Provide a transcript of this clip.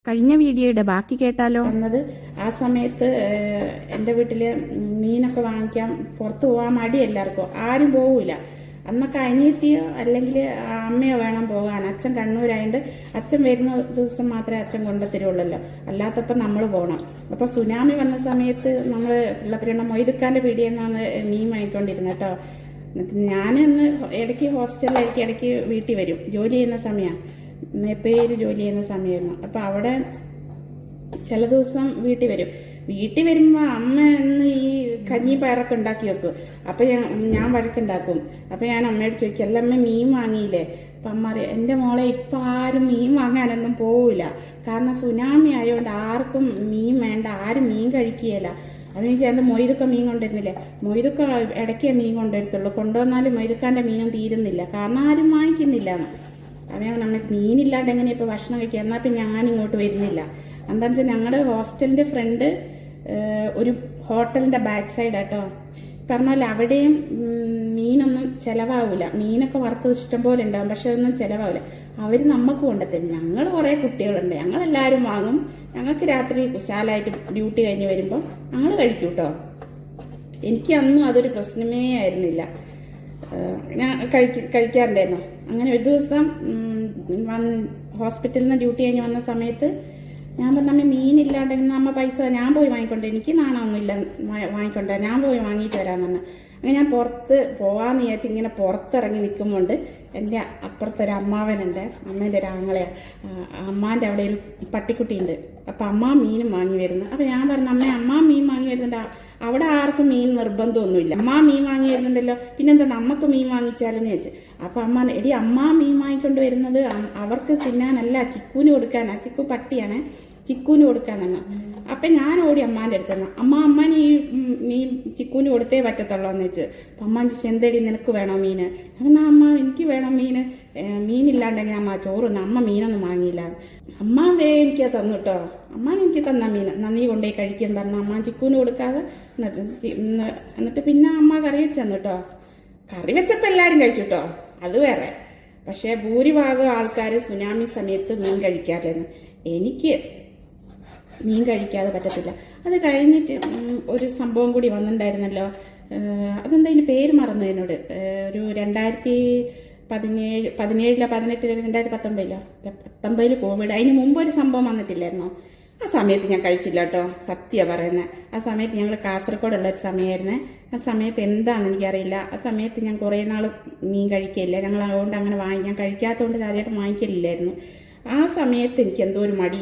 കഴിഞ്ഞ വീഡിയോയുടെ ബാക്കി കേട്ടാലോ? വന്നത് ആ സമയത്ത് എൻ്റെ വീട്ടിൽ മീനൊക്കെ വാങ്ങിക്കാൻ പുറത്ത് പോകാൻ മടി എല്ലാവർക്കും, ആരും പോകൂല. അന്നൊക്കെ അനിയത്തിയോ അല്ലെങ്കിൽ അമ്മയോ വേണം പോകാൻ. അച്ഛൻ കണ്ണൂരായതുകൊണ്ട് അച്ഛൻ വരുന്ന ദിവസം മാത്രമേ അച്ഛൻ കൊണ്ടുത്തരുള്ളല്ലോ, അല്ലാത്തപ്പോൾ നമ്മൾ പോകണം. അപ്പോൾ സുനാമി വന്ന സമയത്ത് നമ്മൾ പിള്ളപ്പുരണ്ട മൊയ്തുക്കാൻ്റെ പീടിയിൽ നിന്നാണ് മീൻ വാങ്ങിക്കൊണ്ടിരുന്നത് കേട്ടോ. ഞാനന്ന് ഇടയ്ക്ക് ഹോസ്റ്റലിലായിരിക്കും, ഇടയ്ക്ക് വീട്ടിൽ വരും. ജോലി ചെയ്യുന്ന സമയമാണ്, മേപ്പേര് ജോലി ചെയ്യുന്ന സമയമായിരുന്നു. അപ്പോൾ അവിടെ ചില ദിവസം വീട്ടിൽ വരും. വീട്ടിൽ വരുമ്പോൾ അമ്മ എന്ന് ഈ കഞ്ഞി പയറൊക്കെ ഉണ്ടാക്കി വെക്കും. അപ്പം ഞാൻ വഴക്കുണ്ടാക്കും. അപ്പം ഞാൻ അമ്മയോട് ചോദിക്കും, അല്ല അമ്മ മീൻ വാങ്ങിയില്ലേ? അപ്പം അമ്മ അറിയാം, എൻ്റെ മോളെ ഇപ്പം ആരും മീൻ വാങ്ങാനൊന്നും പോവില്ല. കാരണം സുനാമി ആയതുകൊണ്ട് ആർക്കും മീൻ വേണ്ട, ആരും മീൻ കഴിക്കുകയില്ല. അതെനിക്ക് എൻ്റെ മൊയ്തുക്ക മീൻ കൊണ്ടുവരുന്നില്ലേ, മൊയ്തുക്ക ഇടയ്ക്കേ മീൻ കൊണ്ടുവരത്തുള്ളൂ. കൊണ്ടുവന്നാലും മൊയ്തുക്കാൻ്റെ മീനും തീരുന്നില്ല, കാരണം ആരും വാങ്ങിക്കുന്നില്ല എന്ന്. അവൻ നമുക്ക് മീനില്ലാണ്ട് എങ്ങനെയാണ് ഇപ്പോൾ ഭക്ഷണം കഴിക്കുക? എന്നാൽ പിന്നെ ഞാനിങ്ങോട്ട് വരുന്നില്ല. എന്താണെന്ന് വെച്ചാൽ ഞങ്ങളുടെ ഹോസ്റ്റലിൻ്റെ ഫ്രണ്ട് ഒരു ഹോട്ടലിൻ്റെ ബാക്ക് സൈഡാട്ടോ. പറഞ്ഞാൽ അവിടെയും മീനൊന്നും ചിലവാകില്ല. മീനൊക്കെ വറുത്തത് ഇഷ്ടം പോലെ ഉണ്ടാകും, പക്ഷെ അതൊന്നും ചിലവാകില്ല. അവർ നമുക്ക് കൊണ്ടുത്തരും. ഞങ്ങൾ കുറേ കുട്ടികളുണ്ട്, ഞങ്ങളെല്ലാവരും വാങ്ങും. ഞങ്ങൾക്ക് രാത്രി കുശാലായിട്ട് ഡ്യൂട്ടി കഴിഞ്ഞ് വരുമ്പോൾ ഞങ്ങൾ കഴിക്കും കേട്ടോ. എനിക്ക് അന്നും അതൊരു പ്രശ്നമേ ആയിരുന്നില്ല, ഞാൻ കഴിക്കാറുണ്ടായിരുന്നു. അങ്ങനെ ഒരു ദിവസം ഹോസ്പിറ്റലിൽ നിന്ന് ഡ്യൂട്ടി കഴിഞ്ഞ് വന്ന സമയത്ത് ഞാൻ പറഞ്ഞു, അമ്മ മീനില്ലാണ്ടെങ്കിൽ അമ്മ പൈസ ഞാൻ പോയി വാങ്ങിക്കൊണ്ടേ, എനിക്ക് നാണമൊന്നുമില്ല വാങ്ങിക്കൊണ്ടേ, ഞാൻ പോയി വാങ്ങിയിട്ട് വരാമെന്ന് പറഞ്ഞു. അങ്ങനെ ഞാൻ പുറത്ത് പോകാമെന്ന് വിചാരിച്ച് ഇങ്ങനെ പുറത്തിറങ്ങി നിൽക്കുമ്പോണ്ട് എൻ്റെ അപ്പുറത്തൊരു അമ്മാവനുണ്ട്, അമ്മേൻ്റെ ഒരു ആങ്ങളെയാണ്. അമ്മാൻ്റെ അവിടെ ഒരു പട്ടിക്കുട്ടിയുണ്ട്. അപ്പം അമ്മ മീനും വാങ്ങി വരുന്നു. അപ്പം ഞാൻ പറഞ്ഞു, അമ്മ മീൻ വാങ്ങി വരുന്നുണ്ട്, അവിടെ ആർക്കും മീൻ നിർബന്ധമൊന്നുമില്ല, അമ്മ മീൻ വാങ്ങി വരുന്നുണ്ടല്ലോ, പിന്നെന്താ നമുക്ക് മീൻ വാങ്ങിച്ചാലെന്ന് ചോദിച്ചു. അപ്പം അമ്മ, എടി അമ്മ മീൻ വാങ്ങിക്കൊണ്ട് വരുന്നത് അവർക്ക് തിന്നാനല്ല, ചിക്കൂന് കൊടുക്കാനാ. ചിക്കു പട്ടിയാണ്, ചിക്കൂന് കൊടുക്കാനെന്ന്. അപ്പം ഞാൻ ഓടി അമ്മാൻ്റെ അടുത്ത് നിന്ന്, അമ്മന് ഈ മീൻ ചിക്കൂന് കൊടുത്തേ പറ്റത്തുള്ളൂ എന്ന് വെച്ച്. അപ്പം അമ്മ ചെന്തടി നിനക്ക് വേണോ മീൻ? എന്നാ അമ്മ എനിക്ക് വേണം മീൻ, മീനില്ലാണ്ടെങ്കിൽ അമ്മ ചോറ്, അമ്മ മീനൊന്നും വാങ്ങിയില്ല. അമ്മ എനിക്ക് തന്നു കേട്ടോ. അമ്മ എനിക്ക് തന്ന മീൻ നന്ദി കൊണ്ടുപോയി കഴിക്കാൻ പറഞ്ഞു. അമ്മ ചിക്കൂന് കൊടുക്കാതെ എന്നിട്ട് പിന്നെ അമ്മ കറി വെച്ച് തന്നു കേട്ടോ. കറി വെച്ചപ്പോൾ എല്ലാവരും കഴിച്ചു കേട്ടോ, അത് വേറെ. പക്ഷേ ഭൂരിഭാഗം ആൾക്കാർ സുനാമി സമയത്ത് മീൻ കഴിക്കാറില്ലെന്ന്. എനിക്ക് മീൻ കഴിക്കാതെ പറ്റത്തില്ല. അത് കഴിഞ്ഞിട്ട് ഒരു സംഭവം കൂടി വന്നിട്ടുണ്ടായിരുന്നല്ലോ, അതെന്താ ഇതിന് പേര് മറന്നു എന്നോട്. ഒരു 2017 2019 കോവിഡ്. അതിന് മുമ്പ് ഒരു സംഭവം വന്നിട്ടില്ലായിരുന്നോ? ആ സമയത്ത് ഞാൻ കഴിച്ചില്ല കേട്ടോ, സത്യമാണ് പറയുന്നത്. ആ സമയത്ത് ഞങ്ങൾ കാസർഗോഡുള്ളൊരു സമയമായിരുന്നേ. ആ സമയത്ത് എന്താണെന്ന് എനിക്കറിയില്ല. ആ സമയത്ത് ഞാൻ കുറേ നാൾ മീൻ കഴിക്കില്ല. ഞങ്ങൾ അതുകൊണ്ട് അങ്ങനെ ഞാൻ കഴിക്കാത്തതുകൊണ്ട് ആദ്യമായിട്ട് വാങ്ങിക്കലില്ലായിരുന്നു. ആ സമയത്ത് എനിക്ക് എന്തോ ഒരു മടി